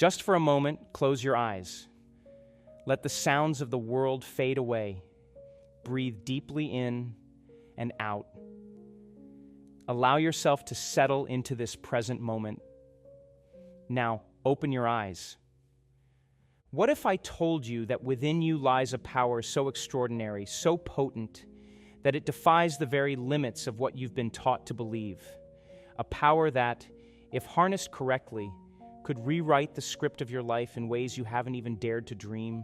Just for a moment, close your eyes. Let the sounds of the world fade away. Breathe deeply in and out. Allow yourself to settle into this present moment. Now, open your eyes. What if I told you that within you lies a power so extraordinary, so potent, that it defies the very limits of what you've been taught to believe? A power that, if harnessed correctly, could rewrite the script of your life in ways you haven't even dared to dream.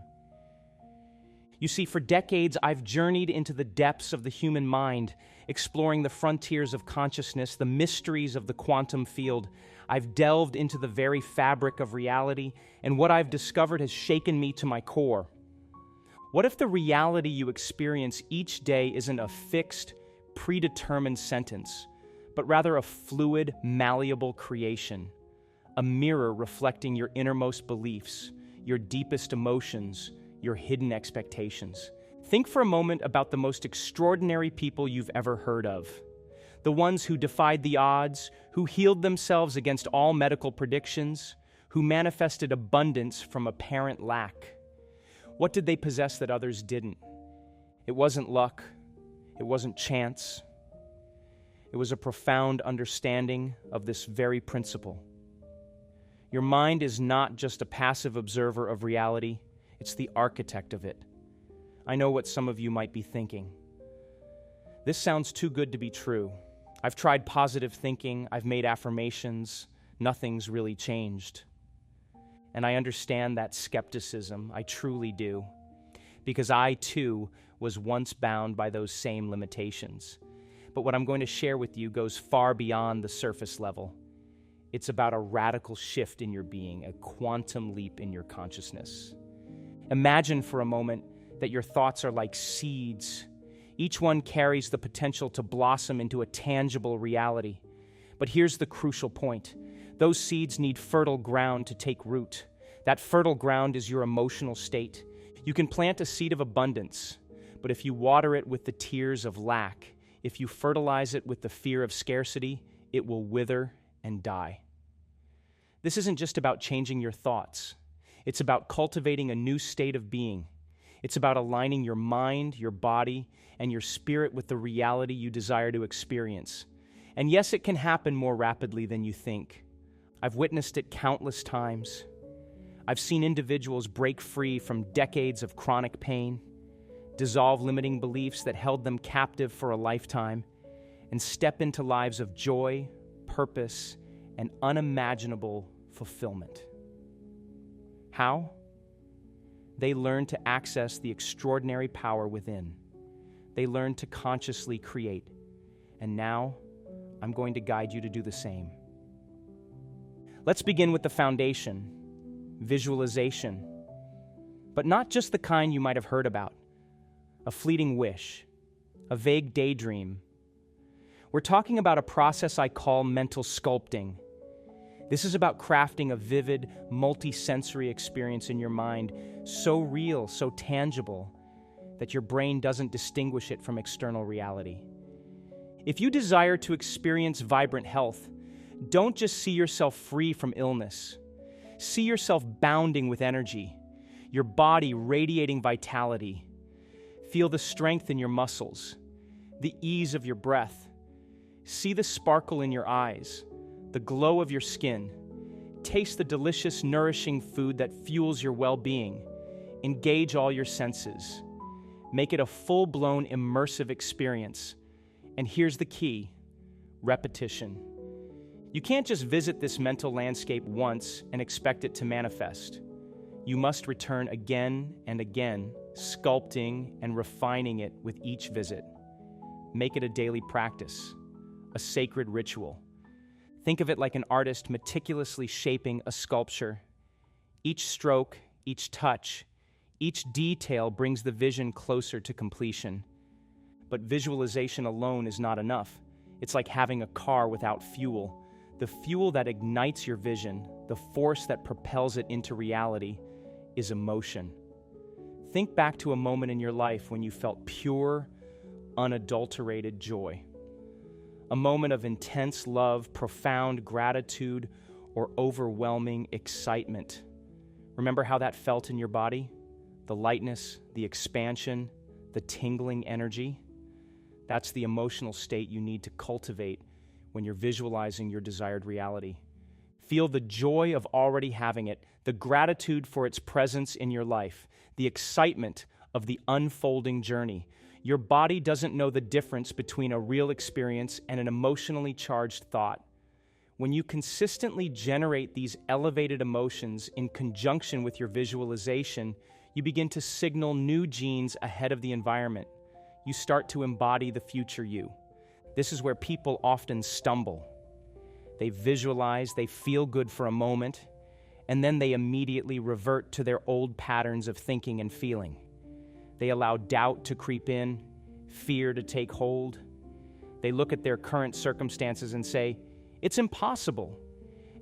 You see, for decades, I've journeyed into the depths of the human mind, exploring the frontiers of consciousness, the mysteries of the quantum field. I've delved into the very fabric of reality, and what I've discovered has shaken me to my core. What if the reality you experience each day isn't a fixed, predetermined sentence, but rather a fluid, malleable creation, a mirror reflecting your innermost beliefs, your deepest emotions, your hidden expectations? Think for a moment about the most extraordinary people you've ever heard of. The ones who defied the odds, who healed themselves against all medical predictions, who manifested abundance from apparent lack. What did they possess that others didn't? It wasn't luck. It wasn't chance. It was a profound understanding of this very principle. Your mind is not just a passive observer of reality, it's the architect of it. I know what some of you might be thinking. This sounds too good to be true. I've tried positive thinking, I've made affirmations, nothing's really changed. And I understand that skepticism, I truly do, because I too was once bound by those same limitations. But what I'm going to share with you goes far beyond the surface level. It's about a radical shift in your being, a quantum leap in your consciousness. Imagine for a moment that your thoughts are like seeds. Each one carries the potential to blossom into a tangible reality. But here's the crucial point. Those seeds need fertile ground to take root. That fertile ground is your emotional state. You can plant a seed of abundance, but if you water it with the tears of lack, if you fertilize it with the fear of scarcity, it will wither and die. This isn't just about changing your thoughts. It's about cultivating a new state of being. It's about aligning your mind, your body, and your spirit with the reality you desire to experience. And yes, it can happen more rapidly than you think. I've witnessed it countless times. I've seen individuals break free from decades of chronic pain, dissolve limiting beliefs that held them captive for a lifetime, and step into lives of joy, purpose, and unimaginable fulfillment. How? They learn to access the extraordinary power within. They learn to consciously create. And now, I'm going to guide you to do the same. Let's begin with the foundation, visualization. But not just the kind you might have heard about. A fleeting wish, a vague daydream. We're talking about a process I call mental sculpting. This is about crafting a vivid, multi-sensory experience in your mind, so real, so tangible, that your brain doesn't distinguish it from external reality. If you desire to experience vibrant health, don't just see yourself free from illness. See yourself bounding with energy, your body radiating vitality. Feel the strength in your muscles, the ease of your breath. See the sparkle in your eyes, the glow of your skin. Taste the delicious, nourishing food that fuels your well-being. Engage all your senses. Make it a full-blown, immersive experience. And here's the key: repetition. You can't just visit this mental landscape once and expect it to manifest. You must return again and again, sculpting and refining it with each visit. Make it a daily practice, a sacred ritual. Think of it like an artist meticulously shaping a sculpture. Each stroke, each touch, each detail brings the vision closer to completion. But visualization alone is not enough. It's like having a car without fuel. The fuel that ignites your vision, the force that propels it into reality, is emotion. Think back to a moment in your life when you felt pure, unadulterated joy. A moment of intense love, profound gratitude, or overwhelming excitement. Remember how that felt in your body? The lightness, the expansion, the tingling energy. That's the emotional state you need to cultivate when you're visualizing your desired reality. Feel the joy of already having it, the gratitude for its presence in your life, the excitement of the unfolding journey. Your body doesn't know the difference between a real experience and an emotionally charged thought. When you consistently generate these elevated emotions in conjunction with your visualization, you begin to signal new genes ahead of the environment. You start to embody the future you. This is where people often stumble. They visualize, they feel good for a moment, and then they immediately revert to their old patterns of thinking and feeling. They allow doubt to creep in, fear to take hold. They look at their current circumstances and say, "It's impossible."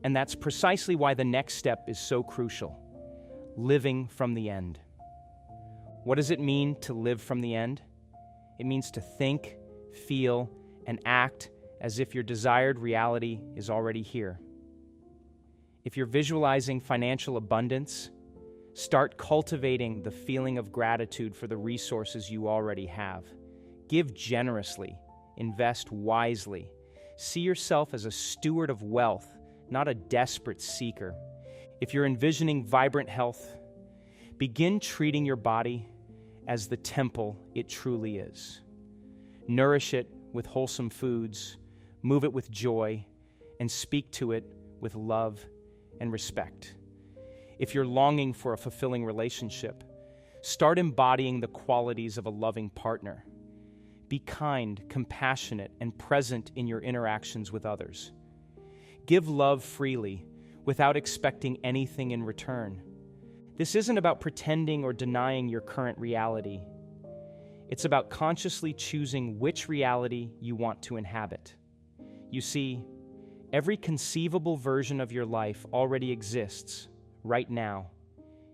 And that's precisely why the next step is so crucial: living from the end. What does it mean to live from the end? It means to think, feel, and act as if your desired reality is already here. If you're visualizing financial abundance, start cultivating the feeling of gratitude for the resources you already have. Give generously, invest wisely. See yourself as a steward of wealth, not a desperate seeker. If you're envisioning vibrant health, begin treating your body as the temple it truly is. Nourish it with wholesome foods, move it with joy, and speak to it with love and respect. If you're longing for a fulfilling relationship, start embodying the qualities of a loving partner. Be kind, compassionate, and present in your interactions with others. Give love freely without expecting anything in return. This isn't about pretending or denying your current reality. It's about consciously choosing which reality you want to inhabit. You see, every conceivable version of your life already exists right now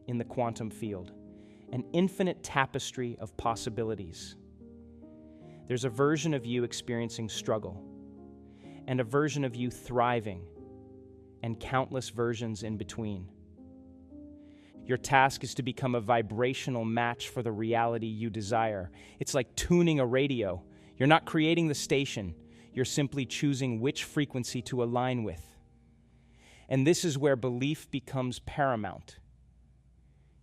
in the quantum field, an infinite tapestry of possibilities. There's a version of you experiencing struggle, and a version of you thriving, and countless versions in between. Your task is to become a vibrational match for the reality you desire. It's like tuning a radio. You're not creating the station. You're simply choosing which frequency to align with. And this is where belief becomes paramount.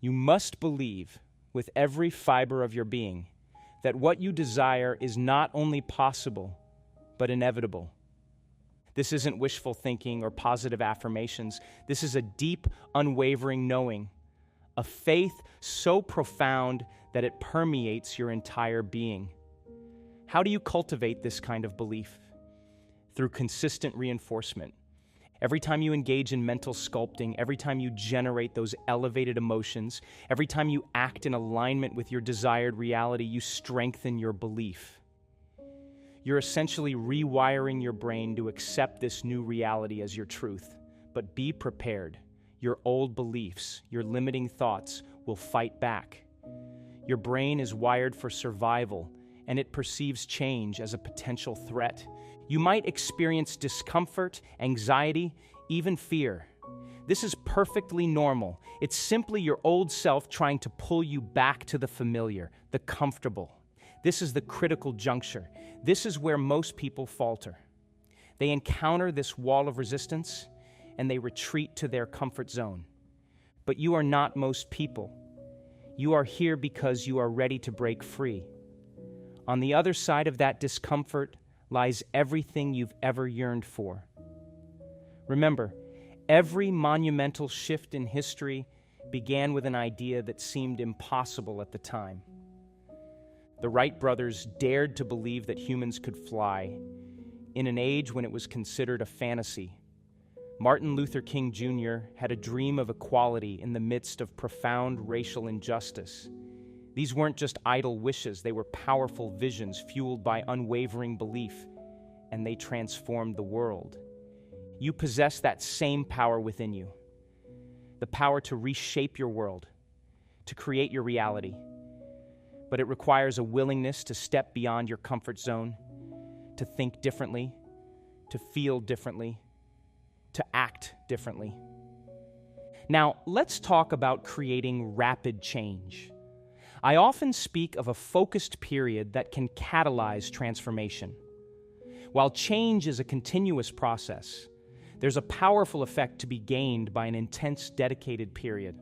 You must believe with every fiber of your being that what you desire is not only possible, but inevitable. This isn't wishful thinking or positive affirmations. This is a deep, unwavering knowing, a faith so profound that it permeates your entire being. How do you cultivate this kind of belief? Through consistent reinforcement. Every time you engage in mental sculpting, every time you generate those elevated emotions, every time you act in alignment with your desired reality, you strengthen your belief. You're essentially rewiring your brain to accept this new reality as your truth. But be prepared. Your old beliefs, your limiting thoughts will fight back. Your brain is wired for survival, and it perceives change as a potential threat. You might experience discomfort, anxiety, even fear. This is perfectly normal. It's simply your old self trying to pull you back to the familiar, the comfortable. This is the critical juncture. This is where most people falter. They encounter this wall of resistance, and they retreat to their comfort zone. But you are not most people. You are here because you are ready to break free. On the other side of that discomfort lies everything you've ever yearned for. Remember, every monumental shift in history began with an idea that seemed impossible at the time. The Wright brothers dared to believe that humans could fly in an age when it was considered a fantasy. Martin Luther King Jr. had a dream of equality in the midst of profound racial injustice. These weren't just idle wishes, they were powerful visions fueled by unwavering belief, and they transformed the world. You possess that same power within you, the power to reshape your world, to create your reality. But it requires a willingness to step beyond your comfort zone, to think differently, to feel differently, to act act differently. Now, let's talk about creating rapid change. I often speak of a focused period that can catalyze transformation. While change is a continuous process, there's a powerful effect to be gained by an intense, dedicated period.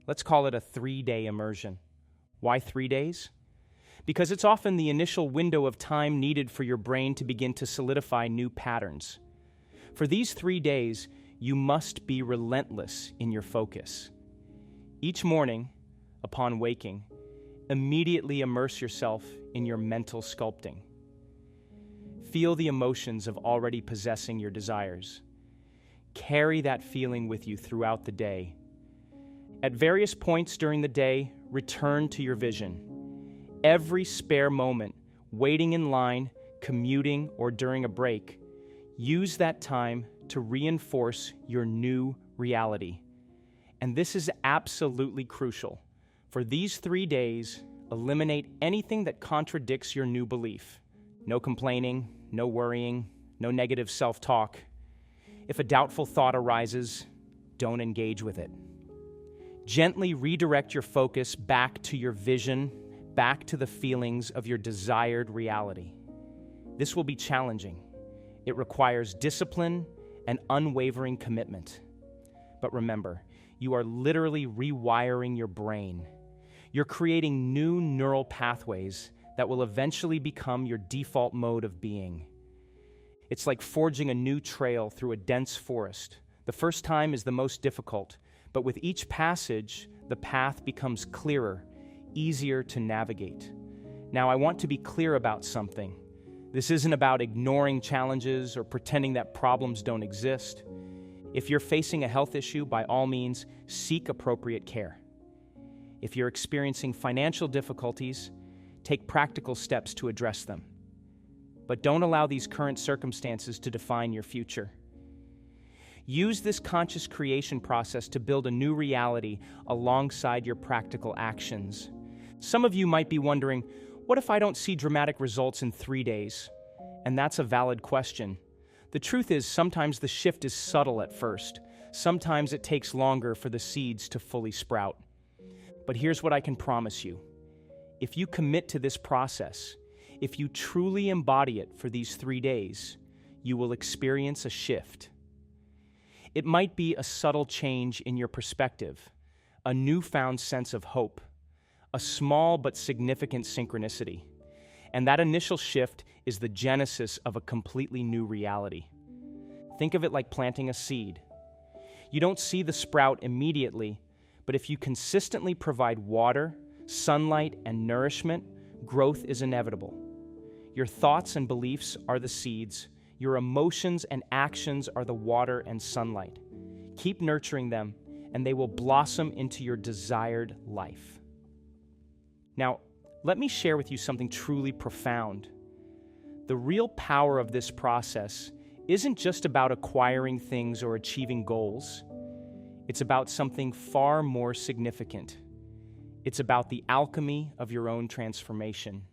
Let's call it a 3-day immersion. Why 3 days? Because it's often the initial window of time needed for your brain to begin to solidify new patterns. For these 3 days, you must be relentless in your focus. Each morning, upon waking, immediately immerse yourself in your mental sculpting. Feel the emotions of already possessing your desires. Carry that feeling with you throughout the day. At various points during the day, return to your vision. Every spare moment, waiting in line, commuting, or during a break, use that time to reinforce your new reality. And this is absolutely crucial. For these 3 days, eliminate anything that contradicts your new belief. No complaining, no worrying, no negative self-talk. If a doubtful thought arises, don't engage with it. Gently redirect your focus back to your vision, back to the feelings of your desired reality. This will be challenging. It requires discipline and unwavering commitment. But remember, you are literally rewiring your brain. You're creating new neural pathways that will eventually become your default mode of being. It's like forging a new trail through a dense forest. The first time is the most difficult, but with each passage, the path becomes clearer, easier to navigate. Now, I want to be clear about something. This isn't about ignoring challenges or pretending that problems don't exist. If you're facing a health issue, by all means, seek appropriate care. If you're experiencing financial difficulties, take practical steps to address them. But don't allow these current circumstances to define your future. Use this conscious creation process to build a new reality alongside your practical actions. Some of you might be wondering, what if I don't see dramatic results in 3 days? And that's a valid question. The truth is, sometimes the shift is subtle at first. Sometimes it takes longer for the seeds to fully sprout. But here's what I can promise you. If you commit to this process, if you truly embody it for these 3 days, you will experience a shift. It might be a subtle change in your perspective, a newfound sense of hope, a small but significant synchronicity. And that initial shift is the genesis of a completely new reality. Think of it like planting a seed. You don't see the sprout immediately, but if you consistently provide water, sunlight, and nourishment, growth is inevitable. Your thoughts and beliefs are the seeds. Your emotions and actions are the water and sunlight. Keep nurturing them, and they will blossom into your desired life. Now, let me share with you something truly profound. The real power of this process isn't just about acquiring things or achieving goals. It's about something far more significant. It's about the alchemy of your own transformation.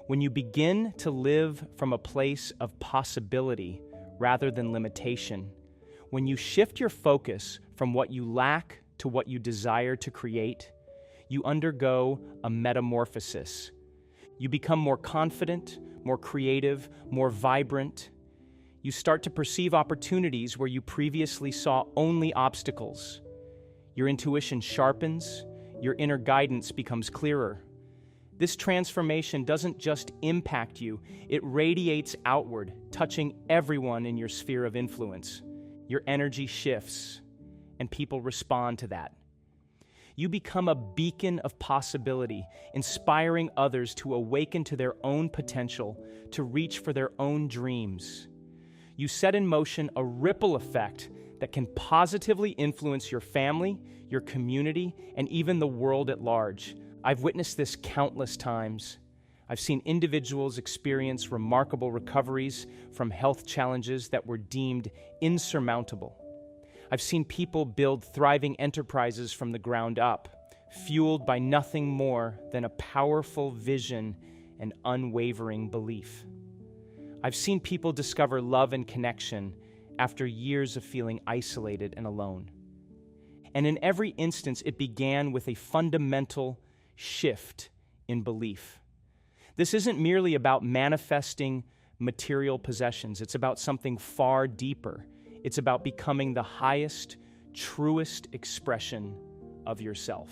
When you begin to live from a place of possibility rather than limitation, when you shift your focus from what you lack to what you desire to create, you undergo a metamorphosis. You become more confident, more creative, more vibrant. You start to perceive opportunities where you previously saw only obstacles. Your intuition sharpens, your inner guidance becomes clearer. This transformation doesn't just impact you, it radiates outward, touching everyone in your sphere of influence. Your energy shifts, and people respond to that. You become a beacon of possibility, inspiring others to awaken to their own potential, to reach for their own dreams. You set in motion a ripple effect that can positively influence your family, your community, and even the world at large. I've witnessed this countless times. I've seen individuals experience remarkable recoveries from health challenges that were deemed insurmountable. I've seen people build thriving enterprises from the ground up, fueled by nothing more than a powerful vision and unwavering belief. I've seen people discover love and connection after years of feeling isolated and alone. And in every instance, it began with a fundamental shift in belief. This isn't merely about manifesting material possessions. It's about something far deeper. It's about becoming the highest, truest expression of yourself.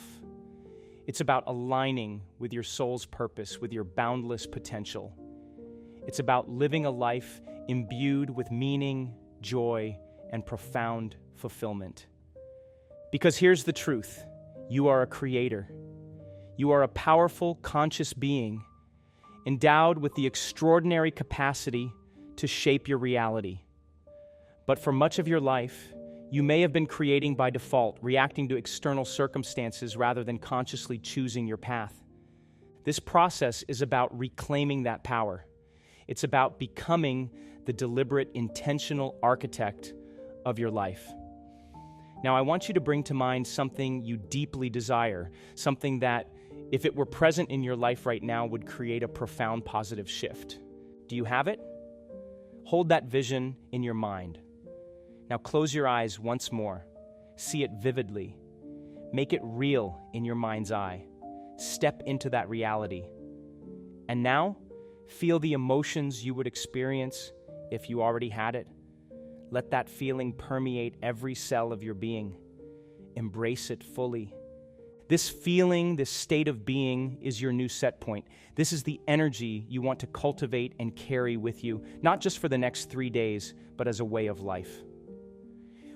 It's about aligning with your soul's purpose, with your boundless potential. It's about living a life imbued with meaning, joy, and profound fulfillment. Because here's the truth: you are a creator. You are a powerful, conscious being, endowed with the extraordinary capacity to shape your reality. But for much of your life, you may have been creating by default, reacting to external circumstances rather than consciously choosing your path. This process is about reclaiming that power. It's about becoming the deliberate, intentional architect of your life. Now, I want you to bring to mind something you deeply desire, something that, if it were present in your life right now, would create a profound positive shift. Do you have it? Hold that vision in your mind. Now close your eyes once more. See it vividly. Make it real in your mind's eye. Step into that reality. And now, feel the emotions you would experience if you already had it. Let that feeling permeate every cell of your being. Embrace it fully. This feeling, this state of being, is your new set point. This is the energy you want to cultivate and carry with you, not just for the next 3 days, but as a way of life.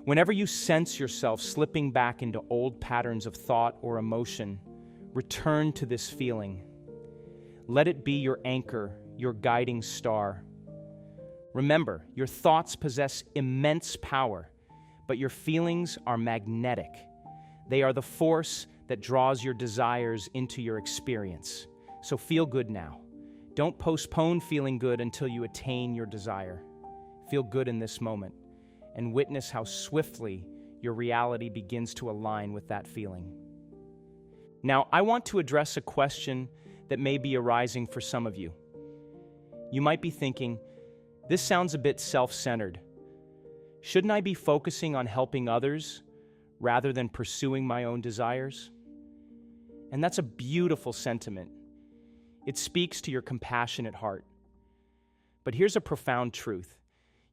Whenever you sense yourself slipping back into old patterns of thought or emotion, return to this feeling. Let it be your anchor, your guiding star. Remember, your thoughts possess immense power, but your feelings are magnetic. They are the force that draws your desires into your experience. So feel good now. Don't postpone feeling good until you attain your desire. Feel good in this moment and witness how swiftly your reality begins to align with that feeling. Now, I want to address a question that may be arising for some of you. You might be thinking, this sounds a bit self-centered. Shouldn't I be focusing on helping others rather than pursuing my own desires? And that's a beautiful sentiment. It speaks to your compassionate heart. But here's a profound truth.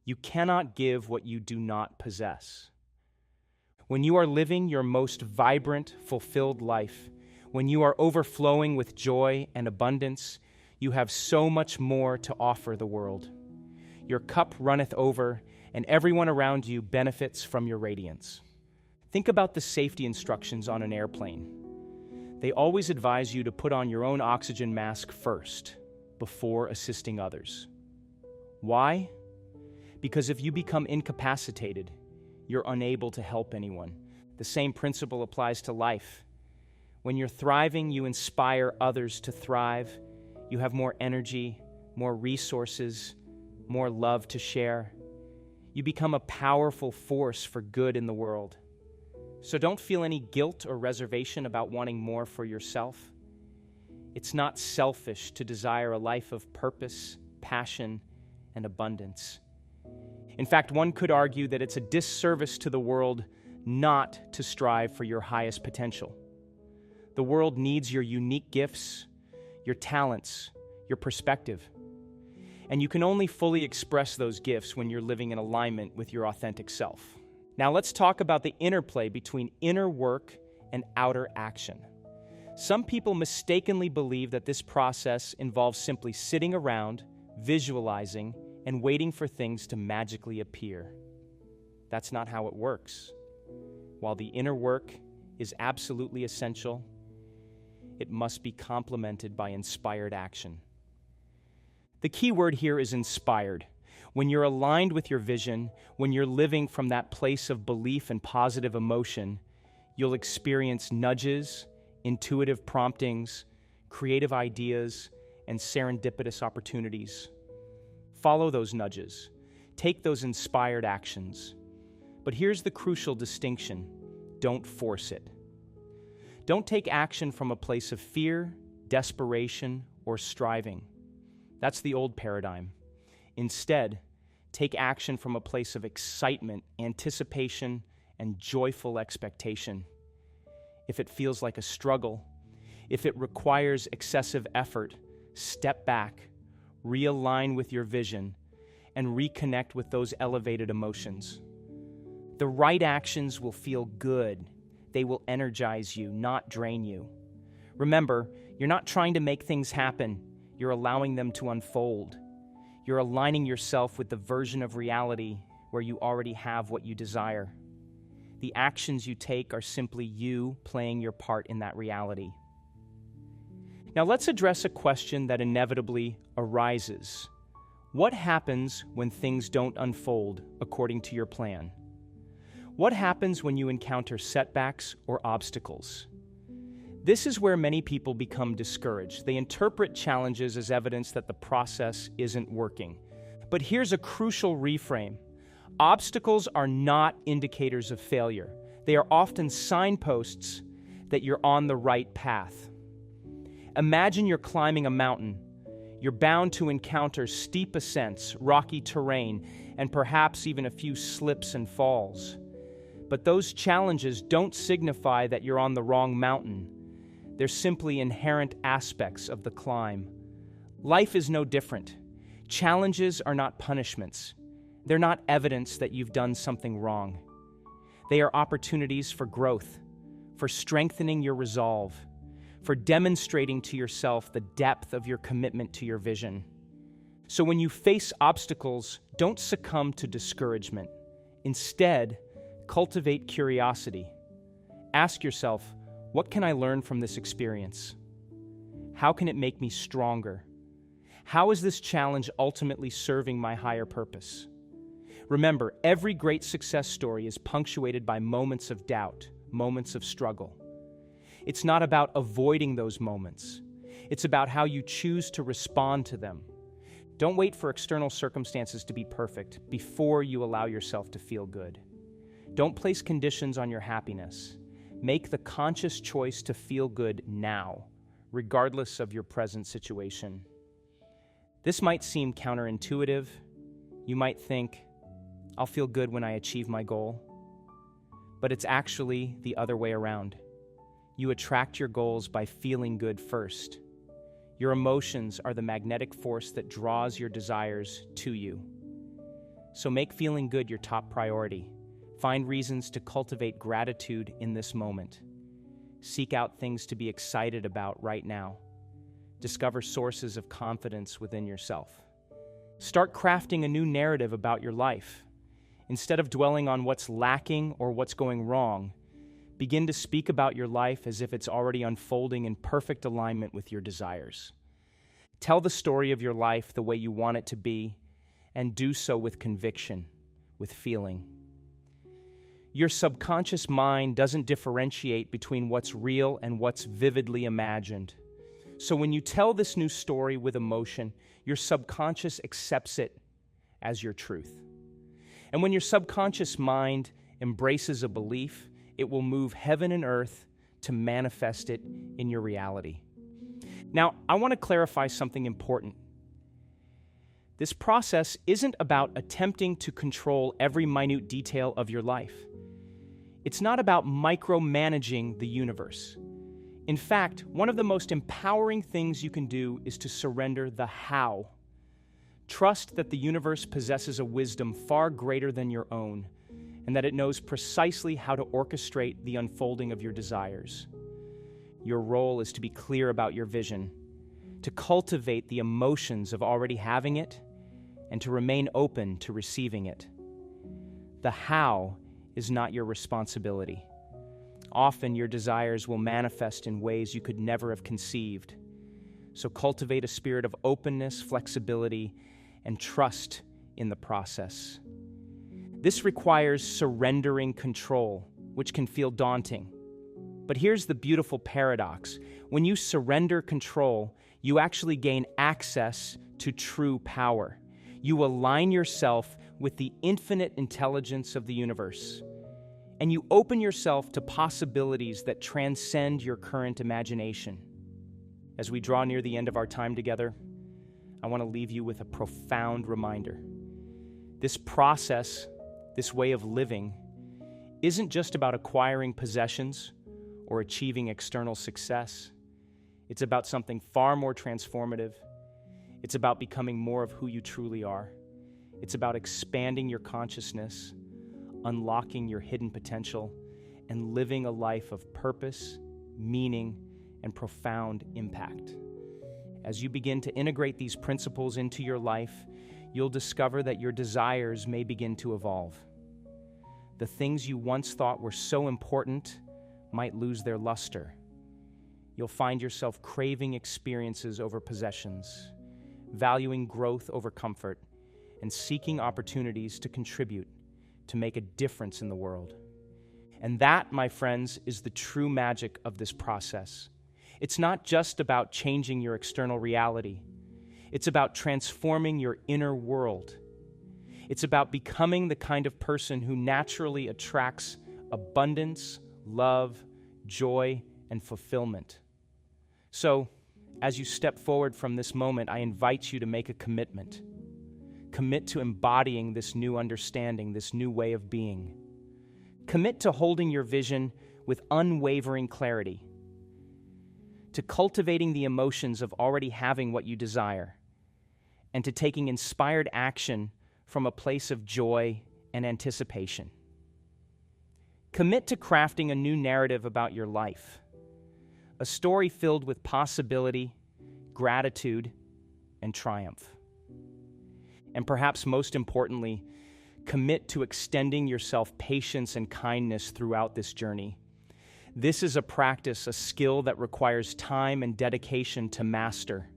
You cannot give what you do not possess. When you are living your most vibrant, fulfilled life, when you are overflowing with joy and abundance, you have so much more to offer the world. Your cup runneth over, and everyone around you benefits from your radiance. Think about the safety instructions on an airplane. They always advise you to put on your own oxygen mask first, before assisting others. Why? Because if you become incapacitated, you're unable to help anyone. The same principle applies to life. When you're thriving, you inspire others to thrive. You have more energy, more resources, more love to share. You become a powerful force for good in the world. So don't feel any guilt or reservation about wanting more for yourself. It's not selfish to desire a life of purpose, passion, and abundance. In fact, one could argue that it's a disservice to the world not to strive for your highest potential. The world needs your unique gifts, your talents, your perspective. And you can only fully express those gifts when you're living in alignment with your authentic self. Now let's talk about the interplay between inner work and outer action. Some people mistakenly believe that this process involves simply sitting around, visualizing, and waiting for things to magically appear. That's not how it works. While the inner work is absolutely essential, it must be complemented by inspired action. The key word here is inspired. When you're aligned with your vision, when you're living from that place of belief and positive emotion, you'll experience nudges, intuitive promptings, creative ideas, and serendipitous opportunities. Follow those nudges. Take those inspired actions. But here's the crucial distinction. Don't force it. Don't take action from a place of fear, desperation, or striving. That's the old paradigm. Instead, Take action from a place of excitement, anticipation, and joyful expectation. If it feels like a struggle, if it requires excessive effort, step back, realign with your vision, and reconnect with those elevated emotions. The right actions will feel good. They will energize you, not drain you. Remember, you're not trying to make things happen. You're allowing them to unfold. You're aligning yourself with the version of reality where you already have what you desire. The actions you take are simply you playing your part in that reality. Now let's address a question that inevitably arises. What happens when things don't unfold according to your plan? What happens when you encounter setbacks or obstacles? This is where many people become discouraged. They interpret challenges as evidence that the process isn't working. But here's a crucial reframe. Obstacles are not indicators of failure. They are often signposts that you're on the right path. Imagine you're climbing a mountain. You're bound to encounter steep ascents, rocky terrain, and perhaps even a few slips and falls. But those challenges don't signify that you're on the wrong mountain. They're simply inherent aspects of the climb. Life is no different. Challenges are not punishments. They're not evidence that you've done something wrong. They are opportunities for growth, for strengthening your resolve, for demonstrating to yourself the depth of your commitment to your vision. So when you face obstacles, don't succumb to discouragement. Instead, cultivate curiosity. Ask yourself, what can I learn from this experience? How can it make me stronger? How is this challenge ultimately serving my higher purpose? Remember, every great success story is punctuated by moments of doubt, moments of struggle. It's not about avoiding those moments. It's about how you choose to respond to them. Don't wait for external circumstances to be perfect before you allow yourself to feel good. Don't place conditions on your happiness. Make the conscious choice to feel good now, regardless of your present situation. This might seem counterintuitive. You might think, I'll feel good when I achieve my goal. But it's actually the other way around. You attract your goals by feeling good first. Your emotions are the magnetic force that draws your desires to you. So make feeling good your top priority. Find reasons to cultivate gratitude in this moment. Seek out things to be excited about right now. Discover sources of confidence within yourself. Start crafting a new narrative about your life. Instead of dwelling on what's lacking or what's going wrong, begin to speak about your life as if it's already unfolding in perfect alignment with your desires. Tell the story of your life the way you want it to be, and do so with conviction, with feeling. Your subconscious mind doesn't differentiate between what's real and what's vividly imagined. So when you tell this new story with emotion, your subconscious accepts it as your truth. And when your subconscious mind embraces a belief, it will move heaven and earth to manifest it in your reality. Now, I want to clarify something important. This process isn't about attempting to control every minute detail of your life. It's not about micromanaging the universe. In fact, one of the most empowering things you can do is to surrender the how. Trust that the universe possesses a wisdom far greater than your own, and that it knows precisely how to orchestrate the unfolding of your desires. Your role is to be clear about your vision, to cultivate the emotions of already having it, and to remain open to receiving it. The how is not your responsibility. Often your desires will manifest in ways you could never have conceived. So cultivate a spirit of openness, flexibility, and trust in the process. This requires surrendering control, which can feel daunting. But here's the beautiful paradox. When you surrender control, you actually gain access to true power. You align yourself with the infinite intelligence of the universe, and you open yourself to possibilities that transcend your current imagination. As we draw near the end of our time together, I want to leave you with a profound reminder. This process, this way of living, isn't just about acquiring possessions or achieving external success. It's about something far more transformative. It's about becoming more of who you truly are. It's about expanding your consciousness, unlocking your hidden potential, and living a life of purpose, meaning, and profound impact. As you begin to integrate these principles into your life, you'll discover that your desires may begin to evolve. The things you once thought were so important might lose their luster. You'll find yourself craving experiences over possessions, valuing growth over comfort, and seeking opportunities to contribute, to make a difference in the world. And that, my friends, is the true magic of this process. It's not just about changing your external reality. It's about transforming your inner world. It's about becoming the kind of person who naturally attracts abundance, love, joy, and fulfillment. So, as you step forward from this moment, I invite you to make a commitment. Commit to embodying this new understanding, this new way of being. Commit to holding your vision with unwavering clarity, to cultivating the emotions of already having what you desire, and to taking inspired action from a place of joy and anticipation. Commit to crafting a new narrative about your life, a story filled with possibility, gratitude, and triumph. And perhaps most importantly, commit to extending yourself patience and kindness throughout this journey. This is a practice, a skill that requires time and dedication to master.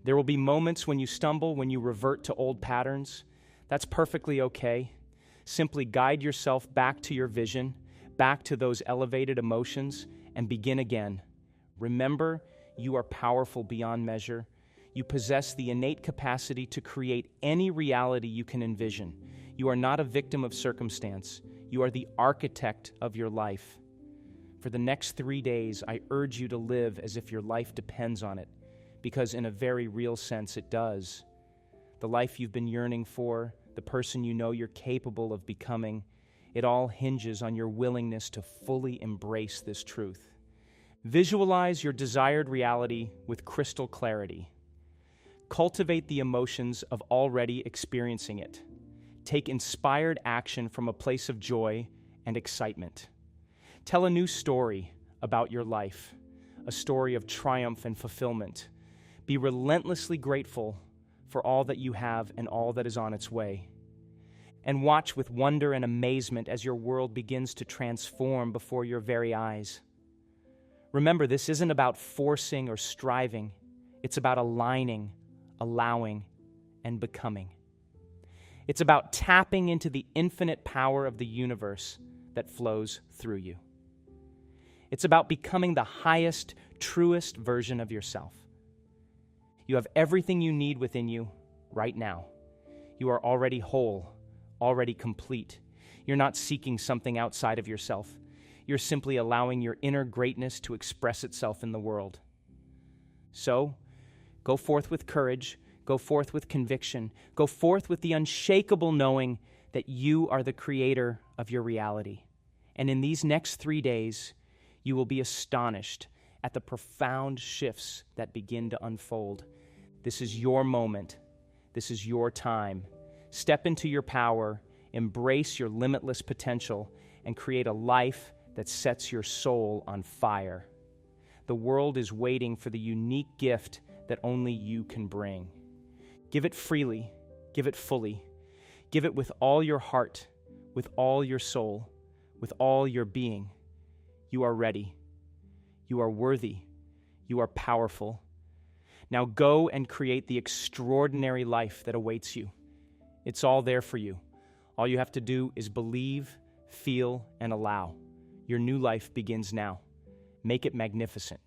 There will be moments when you stumble, when you revert to old patterns. That's perfectly okay. Simply guide yourself back to your vision, back to those elevated emotions, and begin again. Remember, you are powerful beyond measure. You possess the innate capacity to create any reality you can envision. You are not a victim of circumstance. You are the architect of your life. For the next 3 days, I urge you to live as if your life depends on it, because in a very real sense, it does. The life you've been yearning for, the person you know you're capable of becoming, it all hinges on your willingness to fully embrace this truth. Visualize your desired reality with crystal clarity. Cultivate the emotions of already experiencing it. Take inspired action from a place of joy and excitement. Tell a new story about your life, a story of triumph and fulfillment. Be relentlessly grateful for all that you have and all that is on its way. And watch with wonder and amazement as your world begins to transform before your very eyes. Remember, this isn't about forcing or striving. It's about aligning, allowing, and becoming. It's about tapping into the infinite power of the universe that flows through you. It's about becoming the highest, truest version of yourself. You have everything you need within you right now. You are already whole, already complete. You're not seeking something outside of yourself. You're simply allowing your inner greatness to express itself in the world. So, go forth with courage, go forth with conviction, go forth with the unshakable knowing that you are the creator of your reality. And in these next 3 days, you will be astonished at the profound shifts that begin to unfold. This is your moment. This is your time. Step into your power, embrace your limitless potential, and create a life that sets your soul on fire. The world is waiting for the unique gift that only you can bring. Give it freely, give it fully, give it with all your heart, with all your soul, with all your being. You are ready. You are worthy. You are powerful. Now go and create the extraordinary life that awaits you. It's all there for you. All you have to do is believe, feel, and allow. Your new life begins now. Make it magnificent.